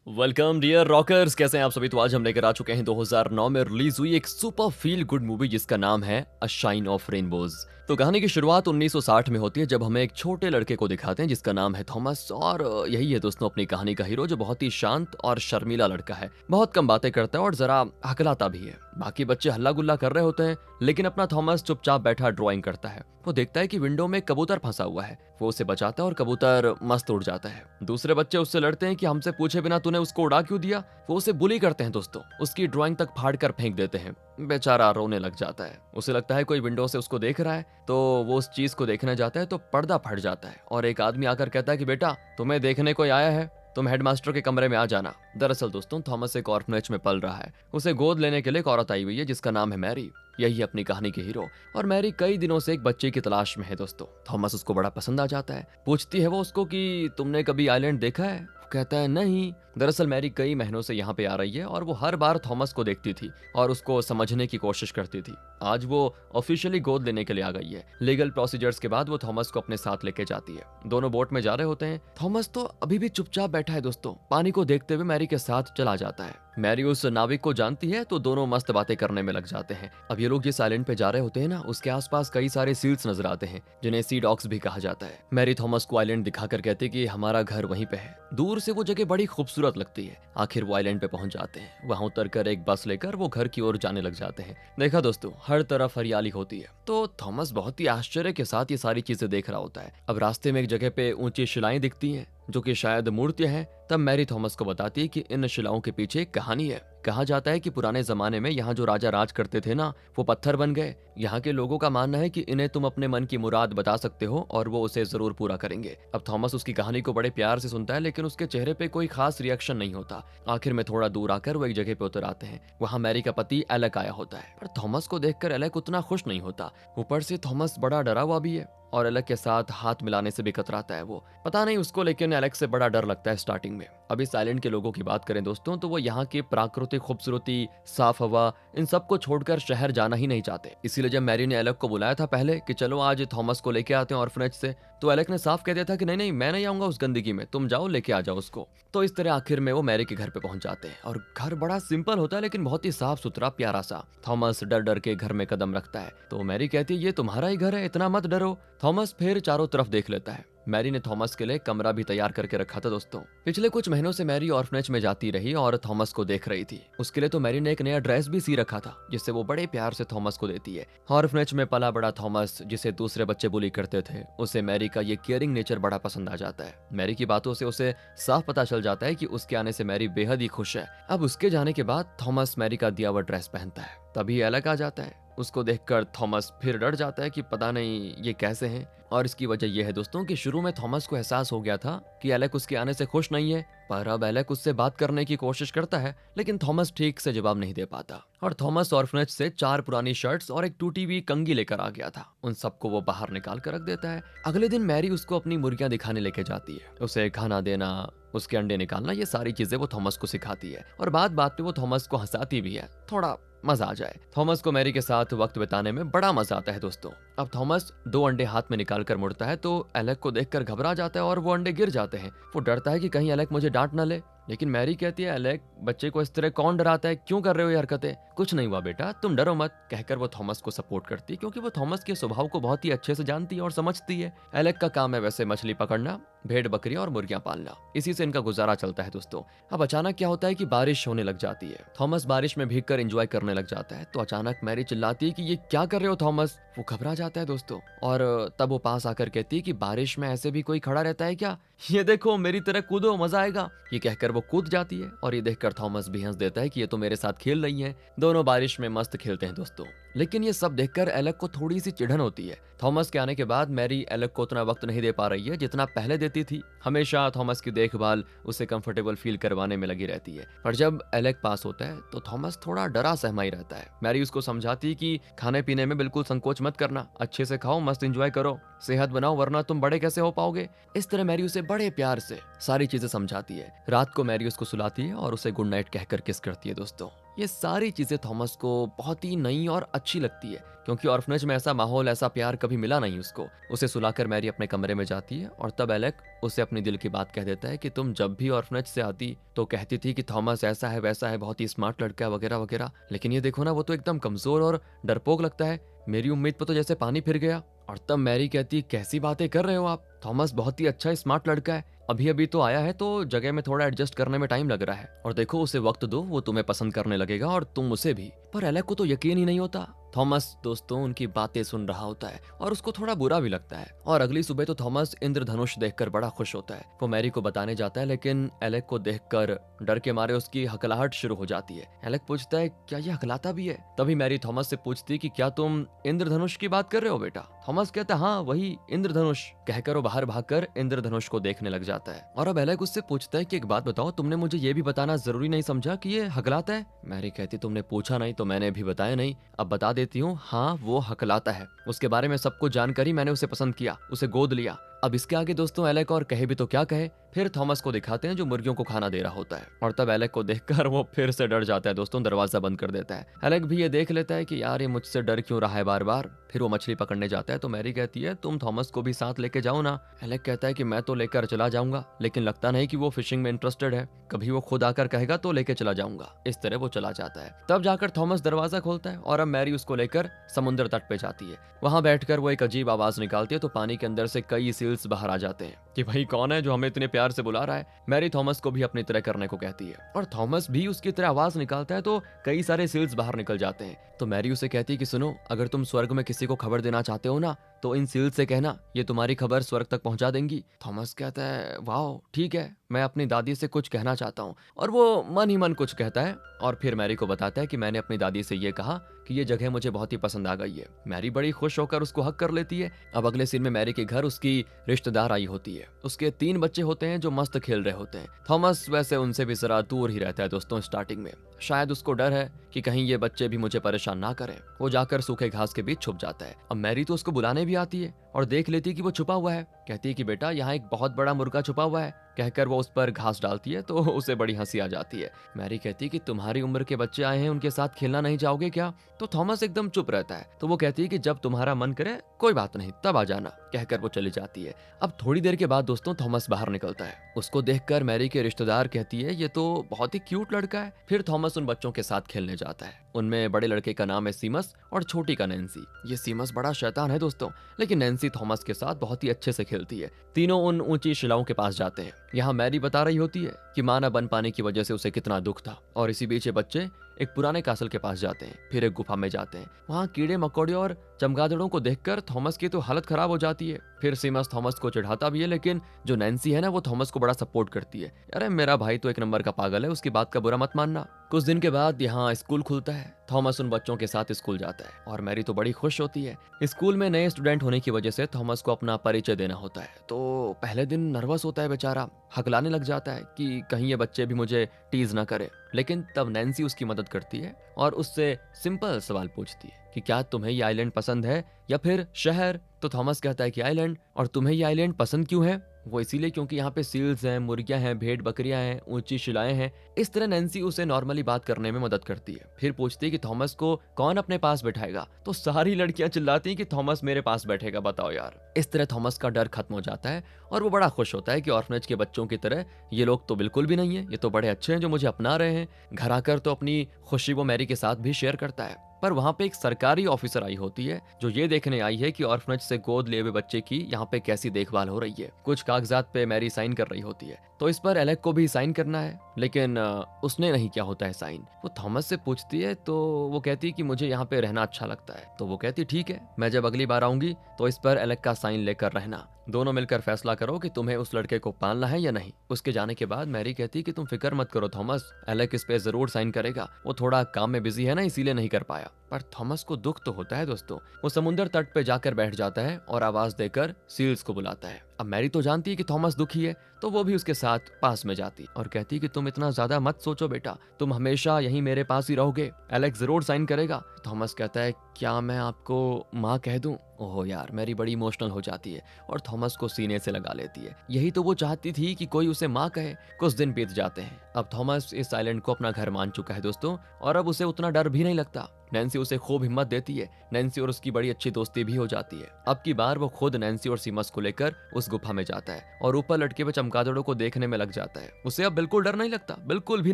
Welcome dear rockers, कैसे हैं आप सभी। तो आज हम लेकर आ चुके हैं 2009 में रिलीज हुई एक सुपर फील गुड मूवी जिसका नाम है अ शाइन ऑफ रेनबोज। तो कहानी की शुरुआत 1960 में होती है जब हमें एक छोटे लड़के को दिखाते हैं जिसका नाम है थॉमस। और यही है दोस्तों अपनी कहानी का हीरो, जो बहुत ही शांत और शर्मीला लड़का है। बहुत कम बातें करता है और जरा हकलाता भी है। बाकी बच्चे हल्ला गुल्ला कर रहे होते हैं लेकिन अपना थॉमस चुपचाप बैठा ड्राइंग करता है। वो देखता है कि विंडो में कबूतर फंसा हुआ है। वो उसे बचाता है और कबूतर मस्त उड़ जाता है। दूसरे बच्चे उससे लड़ते हैं कि हमसे पूछे बिना तूने उसको उड़ा क्यों दिया। वो उसे बुली करते हैं दोस्तों, उसकी ड्राइंग तक फाड़ कर फेंक देते हैं। बेचारा रोने लग जाता है। उसे लगता है कोई विंडो से उसको देख रहा है, तो वो उस चीज को देखने जाता है तो पर्दा फट जाता है और एक आदमी आकर कहता है कि बेटा तुम्हें देखने कोई आया है, तुम हेडमास्टर के कमरे में आ जाना। दरअसल दोस्तों थॉमस एक ऑर्फनेज में पल रहा है। उसे गोद लेने के लिए एक औरत आई हुई है जिसका नाम है मैरी। यही अपनी कहानी के हीरो। और मैरी कई दिनों से एक बच्चे की तलाश में है दोस्तों। थॉमस उसको बड़ा पसंद आ जाता है। पूछती है वो उसको कि तुमने कभी आइलैंड देखा है। वो कहता है नहीं। दरअसल मैरी कई महीनों से यहाँ पे आ रही है और वो हर बार थॉमस को देखती थी और उसको समझने की कोशिश करती थी। आज वो ऑफिशियली गोद लेने के लिए आ गई है। लीगल प्रोसीजर्स के बाद वो थॉमस को अपने साथ लेके जाती है। दोनों बोट में जा रहे होते हैं। थॉमस तो अभी भी चुपचाप बैठा है दोस्तों, पानी को देखते हुए मैरी के साथ चला जाता है। मैरी उस नाविक को जानती है तो दोनों मस्त बातें करने में लग जाते हैं। अब ये लोग जिस आइलैंड पे जा रहे होते हैं ना, उसके आसपास कई सारे सील्स नजर आते हैं जिन्हें सी डॉग्स भी कहा जाता है। मैरी थॉमस को आइलैंड दिखाकर कहती है कि हमारा घर वहीं पे है। दूर से वो जगह बड़ी खूबसूरत लगती है। आखिर वो आइलैंड पे पहुंच जाते हैं। वहां उतरकर एक बस लेकर वो घर की ओर जाने लग जाते हैं। देखा दोस्तों, हर तरफ हरियाली होती है। तो थॉमस बहुत ही आश्चर्य के साथ ये सारी चीजें देख रहा होता है। अब रास्ते में एक जगह पे ऊंची शिलाएं दिखती हैं जो कि शायद मूर्तियां हैं। तब मैरी थॉमस को बताती है कि इन शिलाओं के पीछे एक कहानी है। कहा जाता है कि पुराने जमाने में यहाँ जो राजा राज करते थे ना, वो पत्थर बन गए। यहाँ के लोगों का मानना है कि इन्हें तुम अपने मन की मुराद बता सकते हो और वो उसे जरूर पूरा करेंगे। अब थॉमस उसकी कहानी को बड़े प्यार से सुनता है लेकिन उसके चेहरे पे कोई खास रिएक्शन नहीं होता। आखिर में थोड़ा दूर आकर वो एक जगह पे उतर आते हैं। वहाँ मैरी का पति एलेक आया होता है, पर थॉमस को देखकर एलेक उतना खुश नहीं होता। ऊपर से थॉमस बड़ा डरा हुआ भी है और एलेक के साथ हाथ मिलाने से भी कतराता है। वो पता नहीं उसको, लेकिन एलेक से बड़ा डर लगता है स्टार्टिंग में। अब इस आइलैंड के लोगों की बात करें दोस्तों तो वो यहाँ की प्राकृतिक खूबसूरती, साफ हवा, इन सब को छोड़कर शहर जाना ही नहीं चाहते। इसीलिए जब मैरी ने एलेक को बुलाया था पहले कि चलो आज थॉमस को लेके आते हैं ऑर्फनेज से, तो एलेक ने साफ कह दिया था कि नहीं नहीं, मैं नहीं आऊंगा उस गंदगी में, तुम जाओ लेके आ जाओ उसको। तो इस तरह आखिर में वो मैरी के घर पे पहुंच जाते हैं और घर बड़ा सिंपल होता है लेकिन बहुत ही साफ सुथरा प्यारा सा। थॉमस डर डर के घर में कदम रखता है तो मैरी कहती है ये तुम्हारा ही घर है, इतना मत डरो। थॉमस फिर चारों तरफ देख लेता है। मैरी ने थॉमस के लिए कमरा भी तैयार करके रखा था दोस्तों। पिछले कुछ महीनों से मैरी ऑर्फनेज में जाती रही और थॉमस को देख रही थी। उसके लिए तो मैरी ने एक नया ड्रेस भी सी रखा था जिससे वो बड़े प्यार से थॉमस को देती है। ऑर्फनेज में पला बड़ा थॉमस, जिसे दूसरे बच्चे बुली करते थे, उसे मैरी का ये केयरिंग नेचर बड़ा पसंद आ जाता है। मैरी की बातों से उसे साफ पता चल जाता है कि उसके आने से मैरी बेहद ही खुश है। अब उसके जाने के बाद थॉमस मैरी का दिया हुआ ड्रेस पहनता है। तभी एलेक आ जाता है। उसको देखकर थॉमस फिर डर जाता है कि पता नहीं ये कैसे हैं। और इसकी वजह यह है दोस्तों कि शुरू में थॉमस को एहसास हो गया था कि एलेक उसके आने से खुश नहीं है, पर अब एलेक उससे बात करने की कोशिश करता है लेकिन थॉमस ठीक से जवाब नहीं दे पाता। और थॉमस ऑर्फनेज से 4 पुरानी शर्ट्स और एक टूटी हुई कंघी लेकर आ गया था। उन सबको वो बाहर निकाल कर रख देता है। अगले दिन मैरी उसको अपनी मुर्गियां दिखाने लेके जाती है। उसे खाना देना, उसके अंडे निकालना, ये सारी चीजें वो थॉमस को सिखाती है और बात बात पे वो थॉमस को हंसाती भी है, थोड़ा मजा आ जाए। थॉमस को मैरी के साथ वक्त बिताने में बड़ा मजा आता है दोस्तों। अब थॉमस 2 अंडे हाथ में निकाल कर मुड़ता है तो एलेक को देखकर घबरा जाता है और वो अंडे गिर जाते हैं। वो डरता है कि कहीं एलेक मुझे डांट ना ले, लेकिन मैरी कहती है एलेक बच्चे को इस तरह कौन डराता है, क्यों कर रहे हो ये हरकतें। कुछ नहीं हुआ बेटा, तुम डरो मत, कहकर वो थॉमस को सपोर्ट करती है क्योंकि वो थॉमस के स्वभाव को बहुत ही अच्छे से जानती है और समझती है। एलेक का काम है वैसे मछली पकड़ना, भेड़ बकरी और मुर्गियां पालना, इसी से इनका गुजारा चलता है दोस्तों। अब अचानक क्या होता है कि बारिश होने लग जाती है। थॉमस बारिश में भीगकर एंजॉय करने लग जाता है तो अचानक मैरी चिल्लाती है कि ये क्या कर रहे हो थॉमस। वो घबरा जाता है दोस्तों और तब वो पास आकर कहती है कि बारिश में ऐसे भी कोई खड़ा रहता है क्या, ये देखो मेरी तरह कूदो, मजा आएगा। ये कहकर वो कूद जाती है और ये देखकर थॉमस भी हंस देता है कि ये तो मेरे साथ खेल रही है। दोनों बारिश में मस्त खेलते हैं दोस्तों। लेकिन ये सब देखकर एलेक को थोड़ी सी चिढ़न होती है। थॉमस के आने के बाद मैरी एलेक को उतना वक्त नहीं दे पा रही है जितना पहले देती थी। हमेशा थॉमस की देखभाल, उसे कंफर्टेबल फील करवाने में लगी रहती है। पर जब एलेक पास होता है तो थॉमस थोड़ा डरा सहमा ही रहता है। मैरी उसको समझाती है कि खाने पीने में बिल्कुल संकोच मत करना, अच्छे से खाओ, मस्त एंजॉय करो, सेहत बनाओ, वरना तुम बड़े कैसे हो पाओगे। इस तरह मैरी उसे बड़े प्यार से सारी चीजें समझाती है। रात को मैरी उसको सुलाती है और उसे गुड नाइट कहकर किस करती है दोस्तों। ये सारी चीजें थॉमस को बहुत ही नई और अच्छी लगती है, क्योंकि ऑर्फनेज में ऐसा माहौल, ऐसा प्यार कभी मिला नहीं उसको। उसे सुलाकर मैरी अपने कमरे में जाती है और तब एलेक उसे अपनी दिल की बात कह देता है कि तुम जब भी ऑर्फनेज से आती तो कहती थी कि थॉमस ऐसा है वैसा है, बहुत ही स्मार्ट लड़का है वगैरह वगैरह, लेकिन ये देखो ना, वो तो एकदम कमजोर और डरपोक लगता है। मेरी उम्मीद पर तो जैसे पानी फिर गया। और तब मैरी कहती, कैसी बातें कर रहे हो आप, थॉमस बहुत ही अच्छा स्मार्ट लड़का है, अभी अभी तो आया है तो जगह में थोड़ा एडजस्ट करने में टाइम लग रहा है, और देखो उसे वक्त दो, वो तुम्हें पसंद करने लगेगा और तुम उसे भी। पर एलेक को तो यकीन ही नहीं होता। थॉमस दोस्तों उनकी बातें सुन रहा होता है और उसको थोड़ा बुरा भी लगता है। और अगली सुबह तो थॉमस इंद्रधनुष देखकर बड़ा खुश होता है। वो मैरी को बताने जाता है, लेकिन एलेक को देखकर डर के मारे उसकी हकलाहट शुरू हो जाती है। एलेक पूछता है, क्या ये हकलाता भी है? तभी मैरी थॉमस से पूछती है कि क्या तुम इंद्रधनुष की बात कर रहे हो बेटा? थॉमस कहता है, हाँ वही इंद्रधनुष, कहकर वो बाहर भागकर इंद्रधनुष को देखने लग जाता है। और अब एलेक उससे पूछता है कि एक बात बताओ, तुमने मुझे ये भी बताना जरूरी नहीं समझा कि ये हकलाता है? मैरी कहती, तुमने पूछा नहीं तो मैंने भी बताया नहीं, अब बता देती हूँ, हाँ वो हकलाता है। उसके बारे में सब कुछ जानकर ही मैंने उसे पसंद किया, उसे गोद लिया। अब इसके आगे दोस्तों एलेक और कहे भी तो क्या कहे। फिर थॉमस को दिखाते हैं जो मुर्गियों को खाना दे रहा होता है, और तब एलेक को देखकर वो फिर से डर जाता है दोस्तों, दरवाजा बंद कर देता है। एलेक भी ये देख लेता है कि यार ये मुझसे डर क्यों रहा है बार बार। फिर वो मछली पकड़ने जाता है तो मैरी कहती है, तुम थॉमस को भी साथ लेके जाओ ना। एलेक कहता है कि मैं तो लेकर चला जाऊंगा, लेकिन लगता नहीं कि वो फिशिंग में इंटरेस्टेड है, कभी वो खुद आकर कहेगा तो लेके चला जाऊंगा। इस तरह वो चला जाता है। तब जाकर थॉमस दरवाजा खोलता है और अब मैरी उसको लेकर समुद्र तट पे जाती है। वहां बैठकर वो एक अजीब आवाज निकालती है तो पानी के अंदर से कई सील्स बाहर आ जाते हैं कि भाई कौन है जो हमें इतने प्यार से बुला रहा है। मैरी थॉमस को भी अपनी तरह करने को कहती है और थॉमस भी उसकी तरह आवाज निकालता है तो कई सारे सील्स बाहर निकल जाते हैं। तो मैरी उसे कहती है कि सुनो, अगर तुम स्वर्ग में किसी को खबर देना चाहते हो ना तो इन सील से कहना, ये तुम्हारी खबर स्वर्ग तक पहुंचा देंगी। थॉमस कहता है, वाह ठीक है, मैं अपनी दादी से कुछ कहना चाहता हूँ। और वो मन ही मन कुछ कहता है और फिर मैरी को बताता है कि मैंने अपनी दादी से ये कहा कि ये जगह मुझे बहुत ही पसंद आ गई है। मैरी बड़ी खुश होकर उसको हक कर लेती है। अब अगले सीन में मैरी के घर उसकी रिश्तेदार आई होती है। उसके 3 बच्चे होते हैं जो मस्त खेल रहे होते हैं। थॉमस वैसे उनसे भी जरा दूर ही रहता है दोस्तों स्टार्टिंग में, शायद उसको डर है कि कहीं ये बच्चे भी मुझे परेशान ना करें। वो जाकर सूखे घास के बीच छुप जाता है। अब मैरी तो उसको बुलाने भी आती है और देख लेती है कि वो छुपा हुआ है। कहती है कि बेटा यहाँ एक बहुत बड़ा मुर्गा छुपा हुआ है, कहकर वो उस पर घास डालती है तो उसे बड़ी हंसी आ जाती है। मैरी कहती है कि तुम्हारी उम्र के बच्चे आए हैं, उनके साथ खेलना नहीं चाहोगे क्या? तो थॉमस एकदम चुप रहता है। तो वो कहती है कि जब तुम्हारा मन करे कोई बात नहीं, तब आ जाना, कहकर वो चली जाती है। अब थोड़ी देर के बाद दोस्तों थॉमस बाहर निकलता है। उसको देखकर मैरी के रिश्तेदार कहती है, ये तो बहुत ही क्यूट लड़का है। फिर थॉमस उन बच्चों के साथ खेलने जाता है। उनमें बड़े लड़के का नाम है सीमस और छोटी का नैन्सी। ये सीमस बड़ा शैतान है दोस्तों, लेकिन नैन्सी थॉमस के साथ बहुत ही अच्छे से खेलती है। तीनों उन ऊंची शिलाओं के पास जाते हैं। यहाँ मैरी बता रही होती है कि मां न बन पाने की वजह से उसे कितना दुख था, और इसी बीच ये बच्चे एक पुराने कासल के पास जाते हैं। फिर एक गुफा में जाते हैं। वहाँ कीड़े मकोड़े और चमगादड़ों को देखकर थॉमस की तो हालत खराब हो जाती है। फिर सीमस थॉमस को चिढ़ाता भी है, लेकिन जो नैन्सी है ना वो थॉमस को बड़ा सपोर्ट करती है। अरे मेरा भाई तो एक नंबर का पागल है, उसकी बात का बुरा मत मानना। कुछ दिन के बाद यहाँ स्कूल खुलता है। थॉमस उन बच्चों के साथ स्कूल जाता है और मैरी तो बड़ी खुश होती है। स्कूल में नए स्टूडेंट होने की वजह से थॉमस को अपना परिचय देना होता है। तो पहले दिन नर्वस होता है बेचारा, हकलाने लग जाता है कि कहीं ये बच्चे भी मुझे टीज ना करे। लेकिन तब नैन्सी उसकी मदद करती है और उससे सिंपल सवाल पूछती है कि क्या तुम्हें ये आइलैंड पसंद है या फिर शहर? तो थॉमस कहता है कि आइलैंड। और तुम्हें ये आइलैंड पसंद क्यों है? वो इसीलिए क्योंकि यहाँ पे सील्स हैं, मुर्गियां हैं, भेड़ बकरियां हैं, ऊंची शिलाएं हैं। इस तरह नैन्सी उसे नॉर्मली बात करने में मदद करती है। फिर पूछती है कि थॉमस को कौन अपने पास बैठाएगा? तो सारी लड़कियां चिल्लाती हैं कि थॉमस मेरे पास बैठेगा, बताओ यार। इस तरह थॉमस का डर खत्म हो जाता है और वो बड़ा खुश होता है कि ऑर्फनेज के बच्चों की तरह ये लोग तो बिल्कुल भी नहीं है, ये तो बड़े अच्छे हैं जो मुझे अपना रहे हैं। घर आकर तो अपनी खुशी वो मैरी के साथ भी शेयर करता है। पर वहाँ पे एक सरकारी ऑफिसर आई होती है जो ये देखने आई है कि ऑर्फनेज से गोद लिए हुए बच्चे की यहाँ पे कैसी देखभाल हो रही है। कुछ कागजात पे मैरी साइन कर रही होती है, तो इस पर एलेक को भी साइन करना है, लेकिन उसने नहीं किया होता है साइन। वो थॉमस से पूछती है तो वो कहती है कि मुझे यहाँ पे रहना अच्छा लगता है। तो वो कहती ठीक है, मैं जब अगली बार आऊंगी तो इस पर एलेक का साइन लेकर रहना। दोनों मिलकर फैसला करो कि तुम्हें उस लड़के को पालना है या नहीं। उसके जाने के बाद मैरी कहती कि तुम फिक्र मत करो थॉमस, एलेक इस पे जरूर साइन करेगा। वो थोड़ा काम में बिजी है ना, इसीलिए नहीं कर पाया। पर थॉमस को दुख तो होता है दोस्तों। वो समुद्र तट पे जाकर बैठ जाता है और आवाज देकर सील्स को बुलाता है। अब मैरी तो जानती है कि थॉमस दुखी है, तो वो भी उसके साथ पास में जाती और कहती कि तुम इतना ज्यादा मत सोचो बेटा, तुम हमेशा यहीं मेरे पास ही रहोगे, एलेक्स जरूर साइन करेगा। थॉमस कहता है क्या मैं आपको माँ कह दूं? ओहो यार, मैरी बड़ी इमोशनल हो जाती है और थॉमस को सीने से लगा लेती है। यही तो वो चाहती थी कि कोई उसे माँ कहे। कुछ दिन बीत जाते हैं। अब थॉमस इस आइलैंड को अपना घर मान चुका है दोस्तों, और अब उसे उतना डर भी नहीं लगता। नैन्सी उसे खूब हिम्मत देती है। नैन्सी और उसकी बड़ी अच्छी दोस्ती भी हो जाती है। अब की बार वो खुद नैन्सी और सीमस को लेकर उस गुफा में जाता है और ऊपर लटके हुए चमगादड़ों को देखने में लग जाता है। उसे अब बिल्कुल डर नहीं लगता, बिल्कुल भी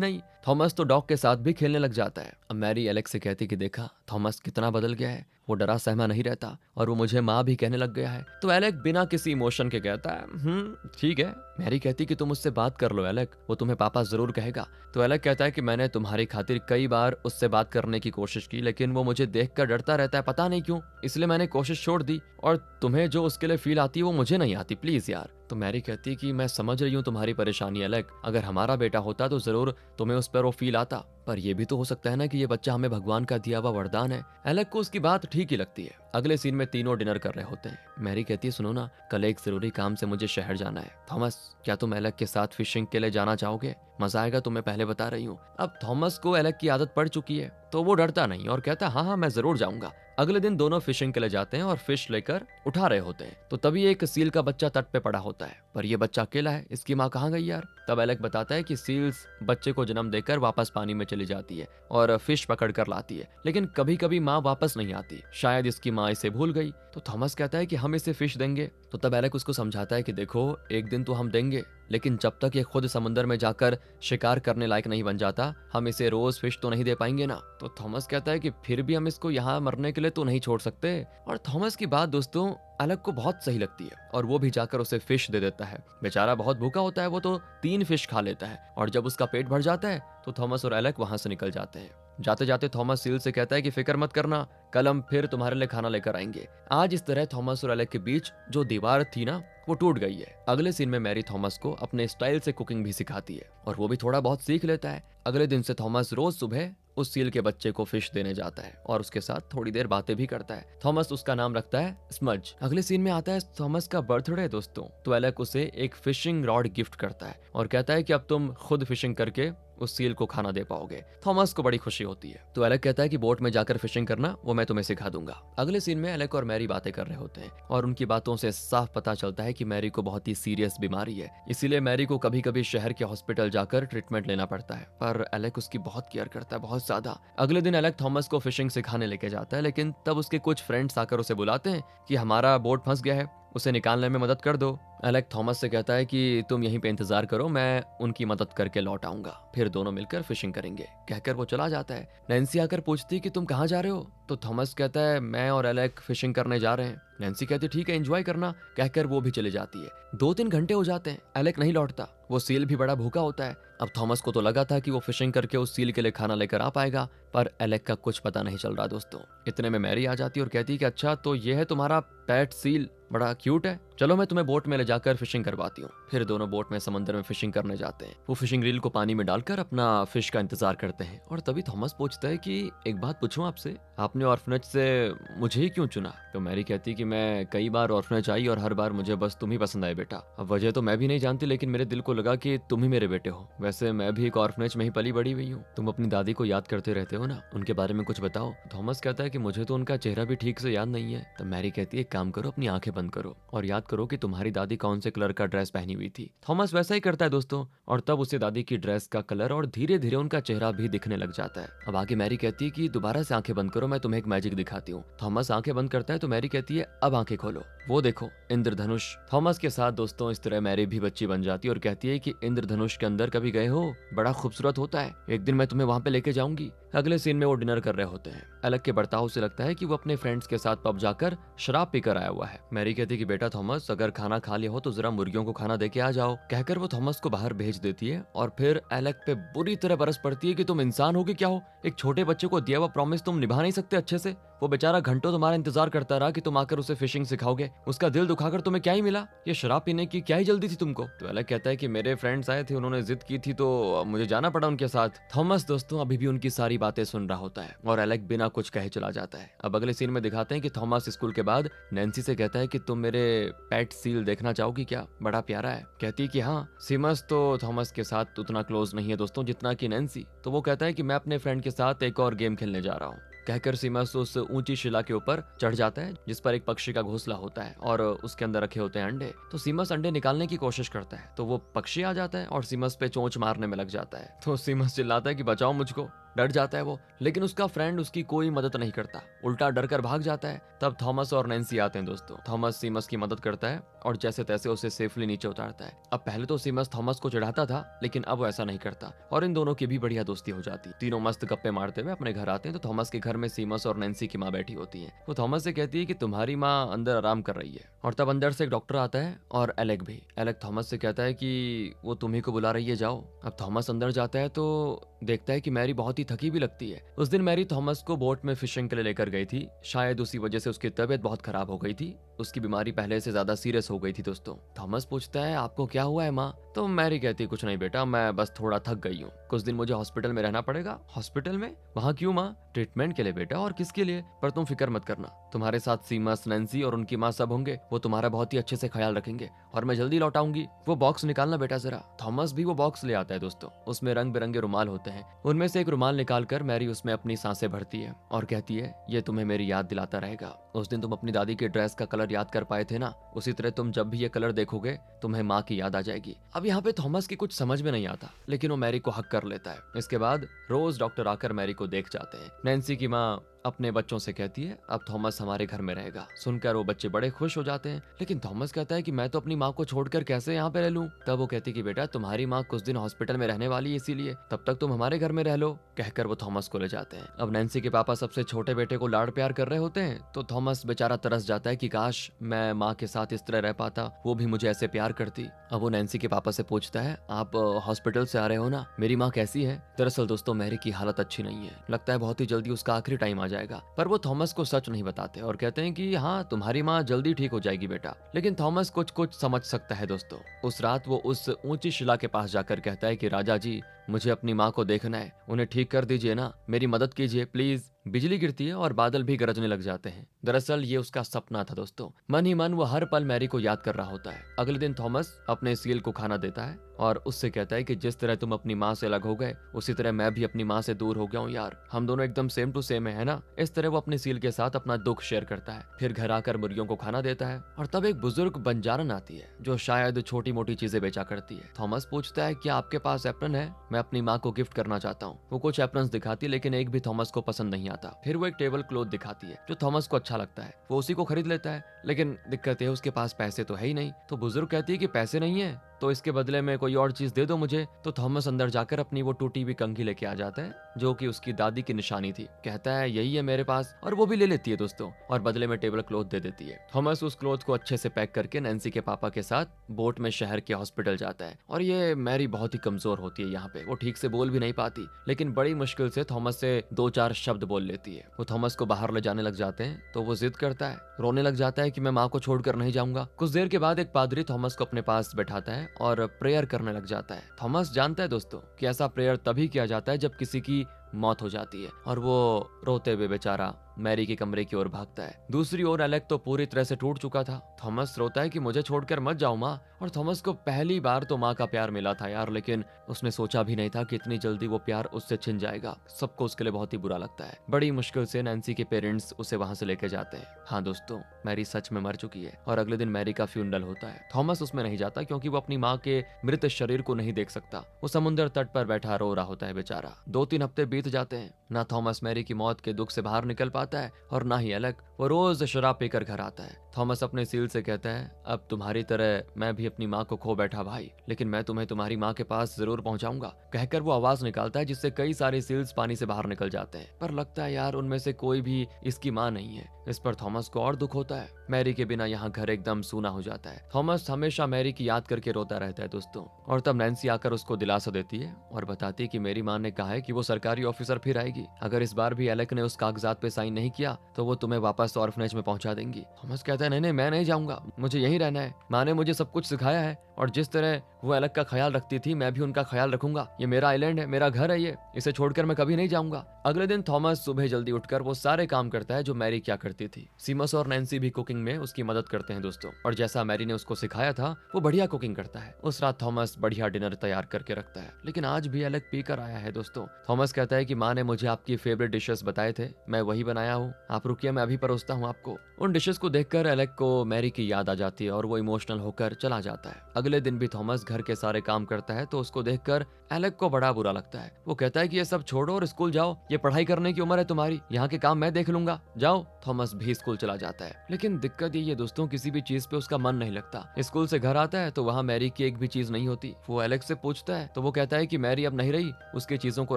नहीं। थॉमस तो डॉग के साथ भी खेलने लग जाता है। अब मैरी एलेक्स से कहती कि देखा थॉमस कितना बदल गया है, वो डरा सहमा नहीं रहता और वो मुझे माँ भी कहने लग गया है। तो एलेक बिना किसी इमोशन के कहता है ठीक है। मैरी कहती कि तुम उससे बात कर लो एलेक, वो तुम्हें पापा जरूर कहेगा। तो एलेक कहता है कि मैंने तुम्हारी खातिर कई बार उससे बात करने की कोशिश की, लेकिन वो मुझे देखकर डरता रहता है, पता नहीं क्यों, इसलिए मैंने कोशिश छोड़ दी। और तुम्हें जो उसके लिए फील आती है वो मुझे नहीं आती, प्लीज यार। तो मैरी कहती है कि मैं समझ रही हूँ तुम्हारी परेशानी एलेक, अगर हमारा बेटा होता तो जरूर तुम्हें उस पर वो फील आता, पर यह भी तो हो सकता है ना कि ये बच्चा हमें भगवान का दिया हुआ वरदान है। एलेक को उसकी बात ठीक ही लगती है। अगले सीन में तीनों डिनर कर रहे होते हैं। मैरी कहती है सुनो ना, कल एक जरूरी काम से मुझे शहर जाना है। थॉमस क्या तुम एलेक के साथ फिशिंग के लिए जाना चाहोगे? मजा आएगा, तुम्हें पहले बता रही हूँ। अब थॉमस को एलेक की आदत पड़ चुकी है तो वो डरता नहीं और कहता हाँ हाँ मैं जरूर जाऊंगा। अगले दिन दोनों फिशिंग के लिए जाते हैं और फिश लेकर उठा रहे होते हैं। तो तभी एक सील का बच्चा तट पे पड़ा होता है, पर ये बच्चा अकेला है, इसकी माँ कहाँ गई यार? तब एलेक बताता है कि सील्स बच्चे को जन्म देकर वापस पानी में चली जाती है और फिश पकड़ कर लाती है, लेकिन कभी कभी माँ वापस नहीं आती, शायद इसकी माँ इसे भूल गई। तो थॉमस कहता है कि हम इसे फिश देंगे। तो तब एलेक उसको समझाता है कि देखो एक दिन तो हम देंगे, लेकिन जब तक ये खुद समुद्र में जाकर शिकार करने लायक नहीं बन जाता, हम इसे रोज फिश तो नहीं दे पाएंगे ना। तो थॉमस कहता है कि फिर भी हम इसको यहाँ मरने के लिए तो नहीं छोड़ सकते। और थॉमस की बात दोस्तों एलेक को बहुत सही लगती है और वो भी जाकर उसे फिश दे देता है। बेचारा बहुत भूखा होता है, वो तो 3 फिश खा लेता है और जब उसका पेट भर जाता है तो थॉमस और एलेक वहां से निकल जाते हैं। जाते जाते थॉमस सील से कहता है कि फिक्र मत करना, कल हम फिर तुम्हारे लिए खाना लेकर आएंगे। आज इस तरह थॉमस और एलेक के बीच जो दीवार थी ना वो टूट गई है। अगले सीन में मैरी थॉमस को अपने स्टाइल से कुकिंग भी सिखाती है और वो भी थोड़ा बहुत सीख लेता है। अगले दिन से थॉमस रोज सुबह उस सील के बच्चे को फिश देने जाता है और उसके साथ थोड़ी देर बातें भी करता है। थॉमस उसका नाम रखता है स्मज। अगले सीन में आता है थॉमस का बर्थडे दोस्तों, तो एलेक उसे एक फिशिंग रॉड गिफ्ट करता है और कहता है कि अब तुम खुद फिशिंग करके उस सील को खाना दे पाओगे। थॉमस को बड़ी खुशी होती है, तो एलेक कहता है कि बोट में जाकर फिशिंग करना वो मैं तुम्हें सिखा दूंगा। अगले सीन में एलेक और मैरी बातें कर रहे होते हैं और उनकी बातों से साफ पता चलता है कि मैरी को बहुत ही सीरियस बीमारी है, इसीलिए मैरी को कभी कभी शहर के हॉस्पिटल जाकर ट्रीटमेंट लेना पड़ता है, पर एलेक उसकी बहुत केयर करता है, बहुत ज्यादा। अगले दिन एलेक थॉमस को फिशिंग सिखाने लेके जाता है, लेकिन तब उसके कुछ फ्रेंड्स आकर उसे बुलाते हैं कि हमारा बोट फंस गया है, उसे निकालने में मदद कर दो। एलेक थॉमस से कहता है कि तुम यहीं पे इंतजार करो, मैं उनकी मदद करके लौट आऊंगा, फिर दोनों मिलकर फिशिंग करेंगे। कहकर वो चला जाता है। नैन्सी आकर पूछती कि तुम कहाँ जा रहे हो? तो थॉमस कहता है मैं और एलेक फिशिंग करने जा रहे हैं। नैन्सी कहती ठीक है एंजॉय करना, कहकर वो भी चली जाती है। 2-3 घंटे हो जाते हैं, एलेक नहीं लौटता। वो सील भी बड़ा भूखा होता है। अब थॉमस को तो लगा था कि वो फिशिंग करके उस सील के लिए खाना लेकर आ पाएगा, पर एलेक का कुछ पता नहीं चल रहा दोस्तों। इतने में मैरी आ जाती है और कहती है कि अच्छा तो ये है तुम्हारा पेट सील, बड़ा क्यूट है, चलो मैं तुम्हें बोट में ले जाकर फिशिंग करवाती हूँ। फिर दोनों बोट में समंदर में फिशिंग करने जाते हैं। वो फिशिंग रील को पानी में डालकर अपना फिश का इंतजार करते हैं और तभी थॉमस पूछता है कि एक बात पूछूं आपसे, आपने ऑर्फनेज से मुझे ही क्यों चुना? तो मैरी कहती है कि मैं कई बार ऑर्फनेज आई और हर बार मुझे बस तुम ही पसंद आए बेटा। अब वजह तो मैं भी नहीं जानती, लेकिन मेरे दिल को लगा कि तुम ही मेरे बेटे हो। वैसे मैं भी एक ऑर्फनेज में ही पली बड़ी हुई हूँ। तुम अपनी दादी को याद करते रहते हो ना, उनके बारे में कुछ बताओ। थॉमस कहता है कि मुझे तो उनका चेहरा भी ठीक से याद नहीं है। तो मैरी कहती है एक काम करो, अपनी आंखें बंद करो और याद करो कि तुम्हारी दादी कौन से कलर का ड्रेस पहनी हुई थी। थॉमस वैसा ही करता है दोस्तों, और तब उसे दादी की ड्रेस का कलर और धीरे धीरे उनका चेहरा भी दिखने लग जाता है। अब आगे मैरी कहती है कि दोबारा से आंखें बंद करो, मैं तुम्हें एक मैजिक दिखाती हूँ। थॉमस आंखें बंद करता है तो मैरी कहती है अब आंखें खोलो, वो देखो इंद्रधनुष। थॉमस के साथ दोस्तों इस तरह मैरी भी बच्ची बन जाती है और कहती है कि इंद्रधनुष के अंदर कभी गए हो? बड़ा खूबसूरत होता है, एक दिन मैं तुम्हें वहां पे लेके जाऊंगी। अगले सीन में वो डिनर कर रहे होते हैं। एलेक के बर्ताव से लगता है कि वो अपने फ्रेंड्स के साथ पब जाकर शराब पीकर आया हुआ है। मैरी कहती है कि बेटा थॉमस अगर खाना खा लिया हो तो जरा मुर्गियों को खाना देके आ जाओ। कहकर वो थॉमस को बाहर भेज देती है और फिर एलेक पे बुरी तरह बरस पड़ती है कि तुम इंसान हो कि क्या हो? एक छोटे बच्चे को दिया हुआ प्रॉमिस तुम निभा नहीं सकते अच्छे से? वो बेचारा घंटों तुम्हारा इंतजार करता रहा कि तुम आकर उसे फिशिंग सिखाओगे, उसका दिल दुखाकर तुम्हें क्या ही मिला? ये शराब पीने की क्या ही जल्दी थी तुमको? तो एलेक कहता है कि मेरे फ्रेंड्स आए थे, उन्होंने जिद की थी तो मुझे जाना पड़ा उनके साथ। थॉमस दोस्तों अभी भी उनकी सारी बातें सुन रहा होता है और एलेक बिना कुछ कहे चला जाता है। अब अगले सीन में दिखाते हैं कि थॉमस स्कूल के बाद नैन्सी से कहता है कि तुम मेरे पेट सील देखना चाहोगी क्या, बड़ा प्यारा है। कहती है कि हाँ। सीमस तो थॉमस के साथ उतना क्लोज नहीं है दोस्तों जितना कि नैन्सी, तो वो कहता है कि मैं अपने फ्रेंड के साथ एक और गेम खेलने जा रहा हूँ। कहकर सीमस उस ऊंची शिला के ऊपर चढ़ जाता है जिस पर एक पक्षी का घोंसला होता है और उसके अंदर रखे होते हैं अंडे। तो सीमस अंडे निकालने की कोशिश करता है तो वो पक्षी आ जाता है और सीमस पे चोंच मारने में लग जाता है। तो सीमस चिल्लाता है कि बचाओ मुझको, डर जाता है वो, लेकिन उसका फ्रेंड उसकी कोई मदद नहीं करता, उल्टा डर कर भाग जाता है। तब थॉमस और नैन्सी आते हैं दोस्तों। थॉमस सीमस की मदद करता है और जैसे तैसे उसे सेफली नीचे उतारता है। अब पहले तो सीमस थॉमस को चिढ़ाता था लेकिन अब वो ऐसा नहीं करता और इन दोनों की भी बढ़िया दोस्ती हो जाती। तीनों मस्त गप्पे मारते हुए अपने घर आते हैं तो थॉमस के घर में सीमस और नैन्सी की माँ बैठी होती है। वो थॉमस से कहती है कि तुम्हारी माँ अंदर आराम कर रही है। और तब अंदर से एक डॉक्टर आता है और एलेक भी। एलेक थॉमस से कहता है कि वो तुम्ही को बुला रही है, जाओ। अब थॉमस अंदर जाता है तो देखता है कि मैरी बहुत ही थकी भी लगती है। उस दिन मैरी थॉमस को बोट में फिशिंग के लिए लेकर गई थी, शायद उसी वजह से उसकी तबीयत बहुत खराब हो गई थी। उसकी बीमारी पहले से ज्यादा सीरियस हो गई थी दोस्तों। थॉमस पूछता है आपको क्या हुआ है माँ? तो मैरी कहती है कुछ नहीं बेटा, मैं बस थोड़ा थक गई हूँ, कुछ दिन मुझे हॉस्पिटल में रहना पड़ेगा। हॉस्पिटल में? वहाँ क्यों माँ? ट्रीटमेंट के लिए बेटा, और किसके लिए? पर तुम फिक्र मत करना, तुम्हारे साथ सीमस, नैन्सी और उनकी माँ सब होंगे, वो तुम्हारा बहुत ही अच्छे से ख्याल रखेंगे और मैं जल्दी लौट आऊंगी। वो बॉक्स निकालना बेटा जरा। थॉमस भी वो बॉक्स ले आता है दोस्तों। उसमें रंग बिरंगे रुमाल होते हैं। उनमें से एक रुमाल निकालकर मैरी उसमें अपनी सांसें भरती है और कहती है ये तुम्हें मेरी याद दिलाता रहेगा। उस दिन तुम अपनी दादी की ड्रेस का कलर याद कर पाए थे ना, उसी तरह तुम जब भी ये कलर देखोगे तुम्हें माँ की याद आ जाएगी। अब यहाँ पे थॉमस की कुछ समझ में नहीं आता लेकिन वो मैरी को हक कर लेता है। इसके बाद रोज डॉक्टर आकर मैरी को देख जाते हैं। नैन्सी की माँ अपने बच्चों से कहती है अब थॉमस हमारे घर में रहेगा। सुनकर वो बच्चे बड़े खुश हो जाते हैं लेकिन थॉमस कहता है कि मैं तो अपनी माँ को छोड़कर कैसे यहाँ पे रह लूं। तब वो कहती है कि बेटा तुम्हारी माँ कुछ दिन हॉस्पिटल में रहने वाली है, इसीलिए तब तक तुम हमारे घर में रह लो। कहकर वो थॉमस को ले जाते हैं। अब नैन्सी के पापा सबसे छोटे बेटे को लाड़ प्यार कर रहे होते हैं तो थॉमस बेचारा तरस जाता है कि काश मैं माँ के साथ इस तरह रह पाता, वो भी मुझे ऐसे प्यार करती। अब वो नैन्सी के पापा से पूछता है आप हॉस्पिटल से आ रहे हो ना, मेरी माँ कैसी है? दरअसल दोस्तों मैरी की हालत अच्छी नहीं है, लगता है बहुत ही जल्दी उसका आखिरी टाइम आ जाएगा। पर वो थॉमस को सच नहीं बताते और कहते हैं कि हाँ तुम्हारी माँ जल्दी ठीक हो जाएगी बेटा। लेकिन थॉमस कुछ कुछ समझ सकता है दोस्तों। उस रात वो उस ऊंची शिला के पास जाकर कहता है कि राजा जी मुझे अपनी माँ को देखना है, उन्हें ठीक कर दीजिए ना, मेरी मदद कीजिए प्लीज। बिजली गिरती है और बादल भी गरजने लग जाते हैं। दरअसल ये उसका सपना था दोस्तों। मन ही मन वो हर पल मैरी को याद कर रहा होता है। अगले दिन थॉमस अपने सील को खाना देता है और उससे कहता है कि जिस तरह तुम अपनी माँ से अलग हो गए उसी तरह मैं भी अपनी माँ से दूर हो गया हूँ यार, हम दोनों एकदम सेम टू सेम है ना। इस तरह वो अपनी सील के साथ अपना दुख शेयर करता है। फिर घर आकर मुर्गियों को खाना देता है और तब एक बुजुर्ग बंजारन आती है जो शायद छोटी मोटी चीजें बेचा करती है। थॉमस पूछता है क्या आपके पास एप्रन है, मैं अपनी माँ को गिफ्ट करना चाहता हूँ। वो कुछ एप्रन्स दिखाती है लेकिन एक भी थॉमस को पसंद नहीं आता। फिर वो एक टेबल क्लॉथ दिखाती है जो थॉमस को अच्छा लगता है, वो उसी को खरीद लेता है। लेकिन दिक्कत है उसके पास पैसे तो है ही नहीं। तो बुजुर्ग कहती है कि पैसे नहीं है तो इसके बदले में कोई और चीज दे दो मुझे। तो थॉमस अंदर जाकर अपनी वो टूटी हुई कंघी लेके आ जाता है जो कि उसकी दादी की निशानी थी। कहता है यही है मेरे पास, और वो भी ले लेती है दोस्तों और बदले में टेबल क्लॉथ दे देती है। थॉमस उस क्लॉथ को अच्छे से पैक करके नैन्सी के पापा के साथ बोट में शहर के हॉस्पिटल जाता है। और ये मैरी बहुत ही कमजोर होती है यहाँ पे, वो ठीक से बोल भी नहीं पाती लेकिन बड़ी मुश्किल से थॉमस से 2-4 शब्द बोल लेती है। वो थॉमस को बाहर ले जाने लग जाते हैं तो वो जिद करता है, रोने लग जाता है कि मैं माँ को छोड़कर नहीं जाऊंगा। कुछ देर के बाद एक पादरी थॉमस को अपने पास बैठाता है और प्रेयर करने लग जाता है। थॉमस जानता है दोस्तों कि ऐसा प्रेयर तभी किया जाता है जब किसी की मौत हो जाती है और वो रोते हुए बेचारा मैरी के कमरे की ओर भागता है। दूसरी ओर एलेक तो पूरी तरह से टूट चुका था। थॉमस रोता है कि मुझे छोड़कर मत जाओ माँ। और थॉमस को पहली बार तो माँ का प्यार मिला था यार, लेकिन उसने सोचा भी नहीं था कि इतनी जल्दी वो प्यार उससे छिन जाएगा। सबको उसके लिए बहुत ही बुरा लगता है। बड़ी मुश्किल से नैन्सी के पेरेंट्स उसे वहां से लेके जाते हैं। हाँ दोस्तों, मैरी सच में मर चुकी है और अगले दिन मैरी का फ्यूनरल होता है। थॉमस उसमें नहीं जाता क्योंकि वो अपनी माँ के मृत शरीर को नहीं देख सकता। वो समुद्र तट पर बैठा रो रहा होता है बेचारा। 2-3 हफ्ते बीत जाते हैं। ना थॉमस मैरी की मौत के दुख से बाहर निकल पाता है और ना ही एलेक। वो रोज शराब पीकर घर आता है। थॉमस अपने सील से कहता है अब तुम्हारी तरह मैं भी अपनी माँ को खो बैठा भाई, लेकिन मैं तुम्हें तुम्हारी माँ के पास जरूर पहुंचाऊंगा। कहकर वो आवाज निकालता है जिससे कई सारे सील्स पानी से बाहर निकल जाते हैं। पर लगता है यार उनमें से कोई भी इसकी माँ नहीं है। इस पर थॉमस को और दुख होता है। मैरी के बिना यहाँ घर एकदम सूना हो जाता है। थॉमस हमेशा मैरी की याद करके रोता रहता है दोस्तों। और तब नैन्सी आकर उसको दिलासा देती है और बताती है कि मेरी माँ ने कहा है कि वो सरकारी ऑफिसर फिर आएगी। अगर इस बार भी एलेक ने उस कागजात पे साइन नहीं किया तो वो तुम्हें वापस ऑर्फनेज में पहुंचा देंगी। थॉमस कहता है नहीं नहीं, मैं नहीं जाऊंगा, मुझे यहीं रहना है। माँ ने मुझे सब कुछ सिखाया है, और जिस तरह वो एलेक का ख्याल रखती थी मैं भी उनका ख्याल रखूंगा। ये मेरा आइलैंड है, मेरा घर है, ये इसे छोड़कर मैं कभी नहीं जाऊंगा। अगले दिन थॉमस सुबह जल्दी उठकर वो सारे काम करता है जो मैरी क्या करती थी। सीमस और नैन्सी भी कुकिंग में उसकी मदद करते हैं दोस्तों, और जैसा मैरी ने उसको सिखाया था वो बढ़िया कुकिंग करता है। उस रात थॉमस बढ़िया डिनर तैयार करके रखता है, लेकिन आज भी एलेक पी कर आया है दोस्तों। थॉमस कहता है कि माँ ने मुझे आपकी फेवरेट डिशेस बताए थे, मैं वही बनाया हूँ, आप रुकिए मैं अभी परोसता हूँ आपको। उन डिशेस को देखकर एलेक को मैरी की याद आ जाती है और वो इमोशनल होकर चला जाता है। अगले दिन भी थॉमस घर के सारे काम करता है तो उसको देखकर एलेक को बड़ा बुरा लगता है। वो कहता है कि ये सब छोड़ो और स्कूल जाओ, ये पढ़ाई करने की उम्र है तुम्हारी, यहाँ के काम मैं देख लूंगा, जाओ। थॉमस भी स्कूल चला जाता है, लेकिन दिक्कत ये दोस्तों किसी भी चीज पे उसका मन नहीं लगता। स्कूल से घर आता है तो वहाँ मैरी की एक भी चीज नहीं होती। वो एलेक से पूछता है तो वो कहता है कि मैरी अब नहीं रही, उसकी चीजों को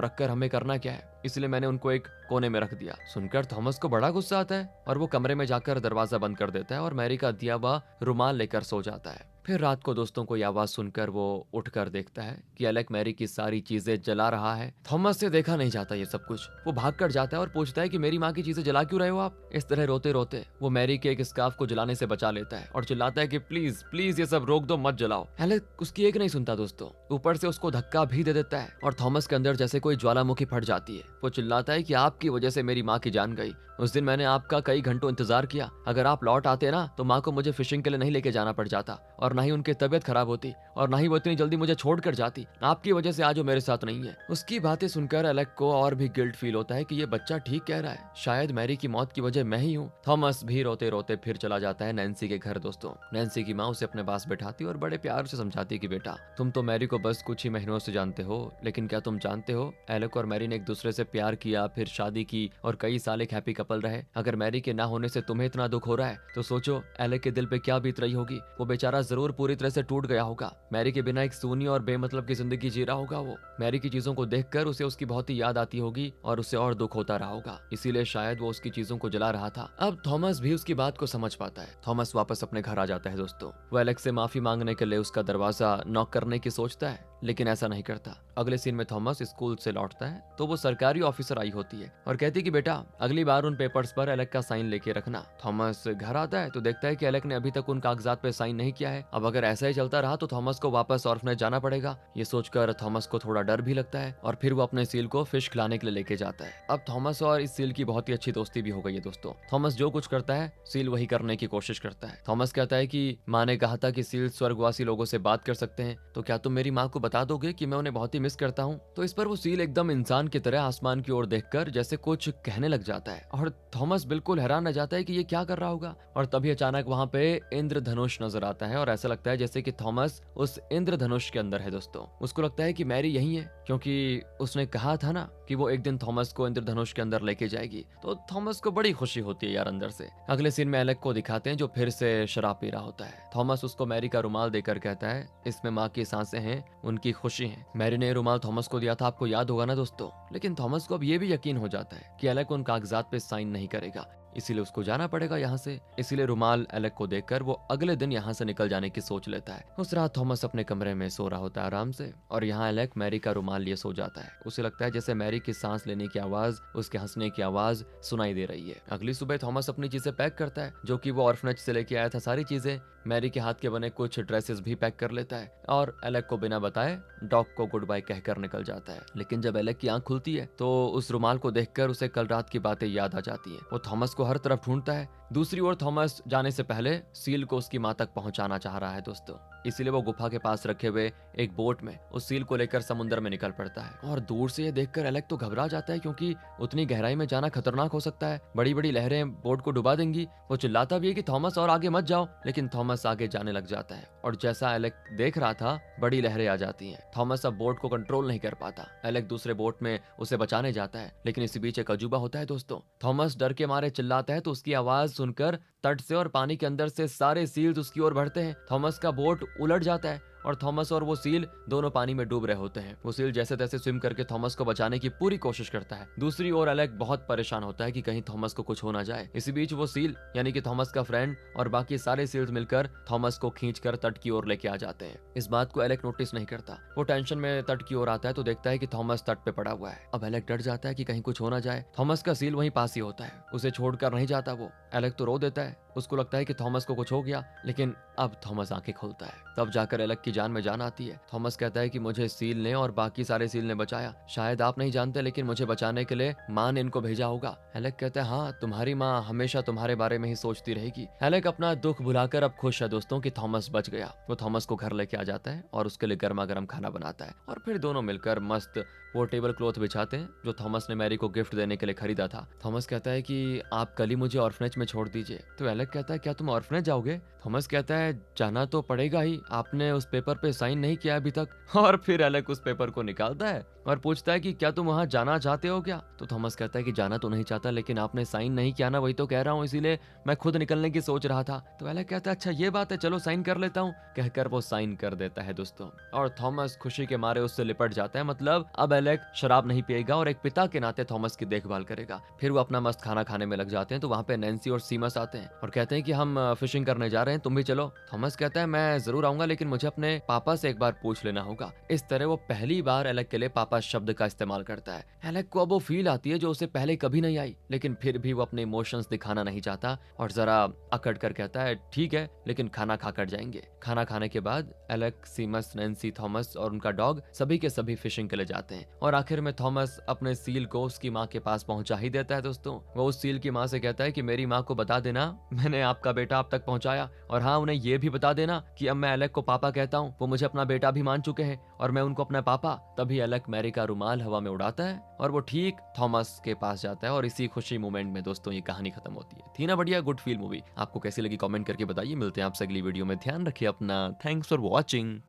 रखकर हमें करना क्या है, इसलिए मैंने उनको एक कोने में रख दिया। सुनकर थॉमस को बड़ा गुस्सा आता है और वो कमरे में जाकर दरवाजा बंद कर देता है और मैरी का दिया हुआ रुमाल लेकर सो जाता है। फिर रात को दोस्तों को ये आवाज सुनकर वो उठकर देखता है कि एलेक मैरी की सारी चीजें जला रहा है। थॉमस से देखा नहीं जाता ये सब कुछ। वो भागकर जाता है और पूछता है कि मेरी माँ की चीजें जला क्यों रहे हो आप। इस तरह रोते रोते वो मैरी के एक स्कार्फ को जलाने से बचा लेता है और चिल्लाता है कि प्लीज प्लीज ये सब रोक दो, मत जलाओ। एलेक उसकी एक नहीं सुनता दोस्तों, ऊपर से उसको धक्का भी दे देता है और थॉमस के अंदर जैसे कोई ज्वालामुखी फट जाती है। वो चिल्लाता है कि आपकी वजह से मेरी माँ की जान गई। उस दिन मैंने आपका कई घंटों इंतजार किया, अगर आप लौट आते ना तो माँ को मुझे फिशिंग के लिए नहीं लेके जाना पड़ जाता और ना ही उनकी तबीयत खराब होती और ना ही वो इतनी जल्दी मुझे छोड़कर जाती। आपकी वजह से आज वो मेरे साथ नहीं है। उसकी बातें सुनकर एलेक को और भी गिल्ट फील होता है कि ये बच्चा ठीक कह रहा है, शायद मैरी की मौत की वजह मैं ही हूँ। थॉमस भी रोते रोते फिर चला जाता है नैन्सी के घर दोस्तों। नैन्सी की माँ उसे अपने पास बैठाती और बड़े प्यार से समझाती कि बेटा तुम तो मैरी को बस कुछ ही महीनों से जानते हो, लेकिन क्या तुम जानते हो एलेक और मैरी ने एक दूसरे से प्यार किया, फिर शादी की और कई साल एक हैप्पी कपल रहे। अगर मैरी के ना होने से तुम्हें इतना दुख हो रहा है तो सोचो एलेक के दिल पे क्या बीत रही होगी। वो बेचारा जरूर पूरी तरह से टूट गया होगा। मैरी के बिना एक सूनी और बेमतलब की जिंदगी जी रहा होगा। वो मैरी की चीजों को देखकर उसे उसकी बहुत ही याद आती होगी और उसे और दुख होता रहा होगा, इसीलिए शायद वो उसकी चीजों को जला रहा था। अब थॉमस भी उसकी बात को समझ पाता है। थॉमस वापस अपने घर आ जाता है दोस्तों। वो एलेक्स से माफी मांगने के लिए उसका दरवाजा नॉक करने की सोचता है, लेकिन ऐसा नहीं करता। अगले सीन में थॉमस स्कूल से लौटता है तो वो सरकारी ऑफिसर आई होती है और कहती कि बेटा अगली बार उन पेपर्स पर एलेक का साइन लेके रखना। थॉमस घर आता है तो देखता है कि एलेक ने अभी तक उन कागजात पे साइन नहीं किया है। अब अगर ऐसा ही चलता रहा तो थॉमस को वापस ऑर्फनेज जाना पड़ेगा। ये सोचकर थॉमस को थोड़ा डर भी लगता है और फिर वो अपने सील को फिश खिलाने के लिए लेके जाता है। अब थॉमस और इस सील की बहुत ही अच्छी दोस्ती भी हो गई है दोस्तों। थॉमस जो कुछ करता है सील वही करने की कोशिश करता है। थॉमस कहता है कि माँ ने कहा था कि सील स्वर्गवासी लोगों से बात कर सकते हैं, तो क्या तुम मेरी माँ को बता दोगे कि मैं उन्हें बहुत ही मिस करता हूँ। तो इस पर वो सील एकदम इंसान की तरह आसमान की ओर देखकर जैसे कुछ कहने लग जाता है और थॉमस बिल्कुल हैरान रह जाता है कि ये क्या कर रहा होगा। और तभी अचानक वहाँ पे इंद्रधनुष नजर आता है और ऐसा लगता है जैसे कि थॉमस उस इंद्रधनुष के अंदर है दोस्तों। उसको लगता है कि मैरी यही है, क्योंकि उसने कहा था ना कि वो एक दिन थॉमस को इंद्रधनुष के अंदर लेके जाएगी। तो थॉमस को बड़ी खुशी होती है यार अंदर से। अगले सीन में एलेक को दिखाते हैं जो फिर से शराब पी रहा होता है। थॉमस उसको मैरी का रुमाल देकर कहता है इसमें माँ की सांसें हैं, उनकी खुशी है। मैरी ने रुमाल थॉमस को दिया था, आपको याद होगा ना दोस्तों। लेकिन थॉमस को अब ये भी यकीन हो जाता है कि एलेक उन कागजात पे साइन नहीं करेगा, इसीलिए उसको जाना पड़ेगा यहाँ से। इसीलिए रुमाल एलेक को देखकर वो अगले दिन यहाँ से निकल जाने की सोच लेता है। उस रात थॉमस अपने कमरे में सो रहा होता है आराम से और यहाँ एलेक मैरी का रुमाल लिए सो जाता है। उसे लगता है जैसे मैरी की सांस लेने की आवाज, उसके हंसने की आवाज सुनाई दे रही है। अगली सुबह थॉमस अपनी चीजें पैक करता है जो कि वो ऑर्फनेज से लेके आया था। सारी चीजें, मैरी के हाथ के बने कुछ ड्रेसेस भी पैक कर लेता है और एलेक को बिना बताए डॉग को गुड बाय कहकर निकल जाता है। लेकिन जब एलेक की आंख खुलती है तो उस रुमाल को देखकर उसे कल रात की बातें याद आ जाती है। वो थॉमस को हर तरफ ढूंढता है। दूसरी ओर थॉमस जाने से पहले सील को उसकी माँ तक पहुंचाना चाह रहा है दोस्तों, इसीलिए वो गुफा के पास रखे हुए एक बोट में उस सील को लेकर समुद्र में निकल पड़ता है। और दूर से ये देखकर एलेक तो घबरा जाता है क्योंकि उतनी गहराई में जाना खतरनाक हो सकता है, बड़ी बड़ी लहरें बोट को डुबा देंगी। वो चिल्लाता भी है कि थॉमस और आगे मत जाओ, लेकिन थॉमस आगे जाने लग जाता है और जैसा एलेक देख रहा था बड़ी लहरें आ जाती हैं। थॉमस अब बोट को कंट्रोल नहीं कर पाता। एलेक दूसरे बोट में उसे बचाने जाता है, लेकिन इसी बीच एक अजूबा होता है दोस्तों। थॉमस डर के मारे चिल्लाता है तो उसकी आवाज सुनकर तट से और पानी के अंदर से सारे सील्स उसकी ओर बढ़ते हैं। थॉमस का बोट उलट जाता है और थॉमस और वो सील दोनों पानी में डूब रहे होते हैं। वो सील जैसे तैसे स्विम करके थॉमस को बचाने की पूरी कोशिश करता है। दूसरी ओर एलेक बहुत परेशान होता है कि कहीं थॉमस को कुछ हो ना जाए। इसी बीच वो सील यानी कि थॉमस का फ्रेंड और बाकी सारे सील्स मिलकर थॉमस को खींचकर तट की ओर लेके आ जाते हैं। इस बात को एलेक नोटिस नहीं करता। वो टेंशन में तट की ओर आता है तो देखता है कि थॉमस तट पे पड़ा हुआ है। अब एलेक डर जाता है कि कहीं कुछ हो ना जाए। थॉमस का सील वहीं पास ही होता है, उसे छोड़कर नहीं जाता वो। एलेक तो रो देता है। उसको लगता है कि थॉमस को कुछ हो गया, लेकिन अब थॉमस आंखें खोलता है। तब जाकर एलेक की जान में जान आती है। थॉमस कहता है कि मुझे सील ने और बाकी सारे सील ने बचाया। शायद आप नहीं जानते, लेकिन मुझे बचाने के लिए माँ ने इनको भेजा होगा। एलेक कहता है, हाँ, तुम्हारी माँ हमेशा तुम्हारे बारे में ही सोचती रहेगी। एलेक अपना दुख भुलाकर अब खुश है दोस्तों कि थॉमस बच गया। वो थॉमस को घर लेके आ जाता है और उसके लिए गर्मा गर्म खाना बनाता है, और फिर दोनों मिलकर मस्त वो टेबल क्लॉथ बिछाते हैं जो थॉमस ने मैरी को गिफ्ट देने के लिए खरीदा था। थॉमस कहता है कि आप कल ही मुझे ऑर्फनेज में छोड़ दीजिए। तो एलेक कहता है, क्या तुम ऑर्फनेज जाओगे? थॉमस कहता है, जाना तो पड़ेगा ही, आपने उस पेपर पे साइन नहीं किया अभी तक। और फिर एलेक उस पेपर को निकालता है और पूछता है कि क्या तुम वहां जाना चाहते हो क्या? तो थॉमस कहता है कि जाना तो नहीं चाहता, लेकिन आपने साइन नहीं किया ना, वही तो कह रहा हूँ, इसीलिए मैं खुद निकलने की सोच रहा था। तो एलेक कहता है, अच्छा ये बात है, चलो साइन कर लेता हूँ, कहकर वो साइन कर देता है दोस्तों। और थॉमस खुशी के मारे उससे लिपट जाता है, मतलब अब एलेक शराब नहीं पिएगा और एक पिता के नाते थॉमस की देखभाल करेगा। फिर वो अपना मस्त खाना खाने में लग जाते हैं। तो वहां पे नैन्सी और सीमस आते हैं और कहते हैं कि हम फिशिंग करने जा रहे हैं, तुम भी चलो। थॉमस कहता है, मैं जरूर आऊंगा, लेकिन मुझे अपने पापा से एक बार पूछ लेना होगा। इस तरह वो पहली बार एलेक के लिए पापा शब्द का इस्तेमाल करता है। एलेक को अब वो फील आती है जो उसे पहले कभी नहीं आई, लेकिन फिर भी वो अपने इमोशंस दिखाना नहीं चाहता और जरा अकड़ कर कहता है, ठीक है, लेकिन खाना खाकर जाएंगे। खाना खाने के बाद एलेक, सीमस, नैन्सी, थॉमस और उनका डॉग सभी के सभी फिशिंग के लिए जाते हैं, और आखिर में थॉमस अपने सील को उसकी माँ के पास पहुंचा ही देता है दोस्तों। वो उस सील की माँ से कहता है कि मेरी माँ को बता देना मैंने आपका बेटा आप तक पहुंचाया, और हाँ, उन्हें ये भी बता देना कि अब मैं एलेक को पापा कहता हूँ, वो मुझे अपना बेटा भी मान चुके हैं और मैं उनको अपना पापा। तभी एलेक मैरी का रुमाल हवा में उड़ाता है और वो ठीक थॉमस के पास जाता है, और इसी खुशी मोमेंट में दोस्तों ये कहानी खत्म होती है। थी ना बढ़िया गुड फील मूवी? आपको कैसी लगी कमेंट करके बताइए। मिलते हैं आपसे अगली वीडियो में, ध्यान रखिए अपना। Thanks for watching.